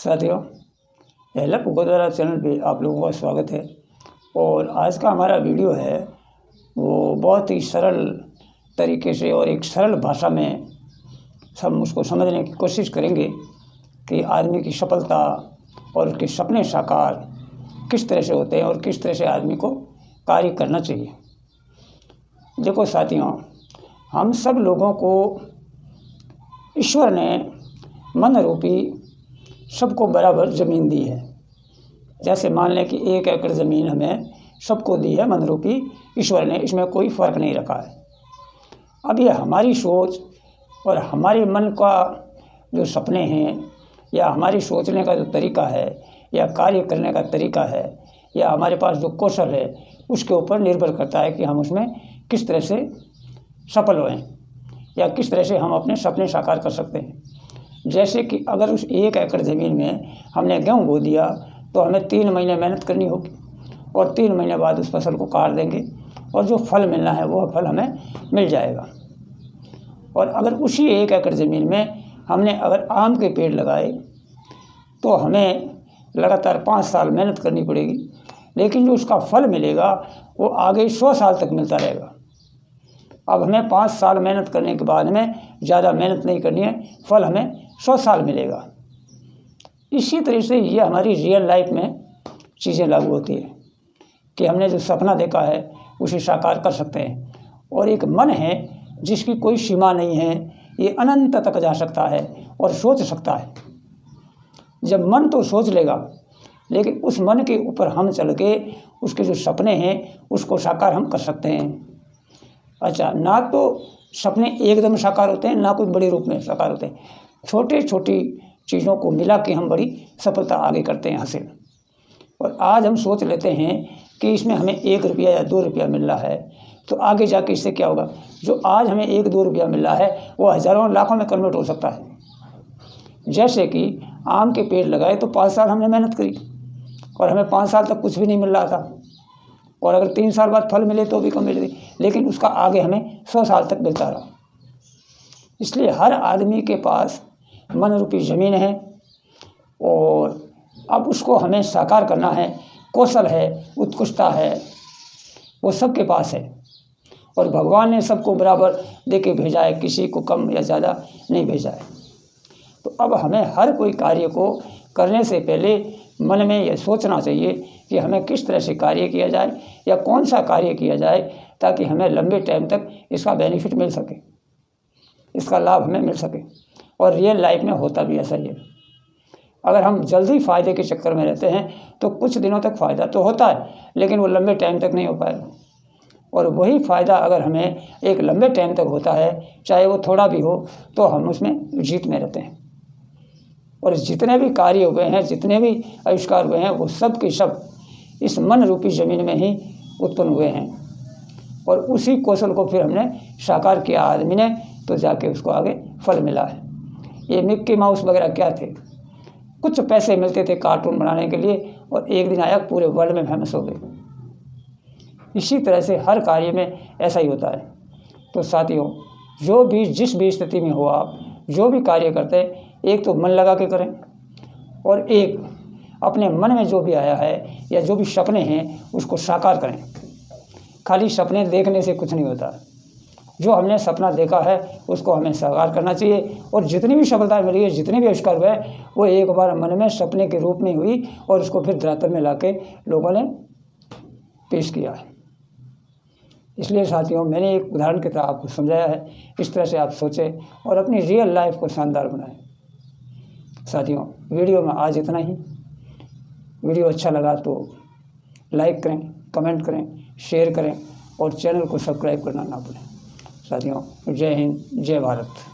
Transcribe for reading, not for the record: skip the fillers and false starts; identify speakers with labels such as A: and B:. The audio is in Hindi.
A: साथियों, हेल्प गोदवारा चैनल पे आप लोगों का स्वागत है। और आज का हमारा वीडियो है वो बहुत ही सरल तरीके से और एक सरल भाषा में सब उसको समझने की कोशिश करेंगे कि आदमी की सफलता और उसके सपने साकार किस तरह से होते हैं और किस तरह से आदमी को कार्य करना चाहिए। देखो साथियों, हम सब लोगों को ईश्वर ने मन रूपी सबको बराबर ज़मीन दी है। जैसे मान लें कि 1 एकड़ ज़मीन हमें सबको दी है मन रूपी ईश्वर ने, इसमें कोई फ़र्क नहीं रखा है। अब ये हमारी सोच और हमारे मन का जो सपने हैं या हमारी सोचने का जो तरीका है या कार्य करने का तरीका है या हमारे पास जो कौशल है उसके ऊपर निर्भर करता है कि हम उसमें किस तरह से सफल होएं या किस तरह से हम अपने सपने साकार कर सकते हैं। जैसे कि अगर उस 1 एकड़ ज़मीन में हमने गेहूँ बो दिया तो हमें 3 महीने मेहनत करनी होगी और 3 महीने बाद उस फसल को काट देंगे और जो फल मिलना है वो फल हमें मिल जाएगा। और अगर उसी 1 एकड़ ज़मीन में हमने अगर आम के पेड़ लगाए तो हमें लगातार 5 साल मेहनत करनी पड़ेगी, लेकिन जो उसका फल मिलेगा वो आगे 100 साल तक मिलता रहेगा। अब हमें 5 साल मेहनत करने के बाद में ज़्यादा मेहनत नहीं करनी है, फल हमें 100 साल मिलेगा। इसी तरह से ये हमारी रियल लाइफ में चीज़ें लागू होती है कि हमने जो सपना देखा है उसे साकार कर सकते हैं। और एक मन है जिसकी कोई सीमा नहीं है, ये अनंत तक जा सकता है और सोच सकता है। जब मन तो सोच लेगा, लेकिन उस मन के ऊपर हम चल के उसके जो सपने हैं उसको साकार हम कर सकते हैं। अच्छा, ना तो सपने एकदम साकार होते हैं, ना कोई बड़े रूप में साकार होते हैं। छोटे छोटी चीज़ों को मिला के हम बड़ी सफलता आगे करते हैं हासिल। और आज हम सोच लेते हैं कि इसमें हमें 1 रुपया या 2 रुपया मिल रहा है, तो आगे जाके इससे क्या होगा। जो आज हमें 1-2 रुपया मिल रहा है वो हज़ारों लाखों में कन्वर्ट हो सकता है। जैसे कि आम के पेड़ लगाए तो 5 साल हमने मेहनत करी और हमें 5 साल तक कुछ भी नहीं मिल रहा था, और अगर 3 साल बाद फल मिले तो भी कम मिले, लेकिन उसका आगे हमें 100 साल तक मिलता रहा। इसलिए हर आदमी के पास मन रूपी ज़मीन है और अब उसको हमें साकार करना है। कौशल है, उत्कृष्टता है, वो सबके पास है और भगवान ने सबको बराबर दे के भेजा है, किसी को कम या ज़्यादा नहीं भेजा है। तो अब हमें हर कोई कार्य को करने से पहले मन में यह सोचना चाहिए कि हमें किस तरह से कार्य किया जाए या कौन सा कार्य किया जाए ताकि हमें लंबे टाइम तक इसका बेनिफिट मिल सके, इसका लाभ हमें मिल सके। और रियल लाइफ में होता भी ऐसा ही है। अगर हम जल्दी फ़ायदे के चक्कर में रहते हैं तो कुछ दिनों तक फ़ायदा तो होता है, लेकिन वो लंबे टाइम तक नहीं हो पाएगा। और वही फ़ायदा अगर हमें एक लंबे टाइम तक होता है, चाहे वो थोड़ा भी हो, तो हम उसमें जीत में रहते हैं। और जितने भी कार्य हुए हैं, जितने भी आविष्कार हुए हैं, वो सब के सब इस मन रूपी ज़मीन में ही उत्पन्न हुए हैं। और उसी कौशल को फिर हमने साकार किया आदमी ने, तो जाके उसको आगे फल मिला है। ये मिक्की माउस वगैरह क्या थे, कुछ पैसे मिलते थे कार्टून बनाने के लिए और एक दिन आया पूरे वर्ल्ड में फेमस हो गए। इसी तरह से हर कार्य में ऐसा ही होता है। तो साथियों, जो भी जिस भी स्थिति में हो, आप जो भी कार्य करते हैं, एक तो मन लगा के करें और एक अपने मन में जो भी आया है या जो भी सपने हैं उसको साकार करें। खाली सपने देखने से कुछ नहीं होता। जो हमने सपना देखा है उसको हमें साकार करना चाहिए। और जितनी भी सफलता मिली है, जितने भी आविष्कार हुए, वो एक बार मन में सपने के रूप में हुई और उसको फिर धरातल में लाके लोगों ने पेश किया है। इसलिए साथियों, मैंने एक उदाहरण की तरह आपको समझाया है। इस तरह से आप सोचें और अपनी रियल लाइफ को शानदार बनाएं। साथियों, वीडियो में आज इतना ही। वीडियो अच्छा लगा तो लाइक करें, कमेंट करें, शेयर करें और चैनल को सब्सक्राइब करना ना भूलें। साथियों, जय हिंद, जय भारत।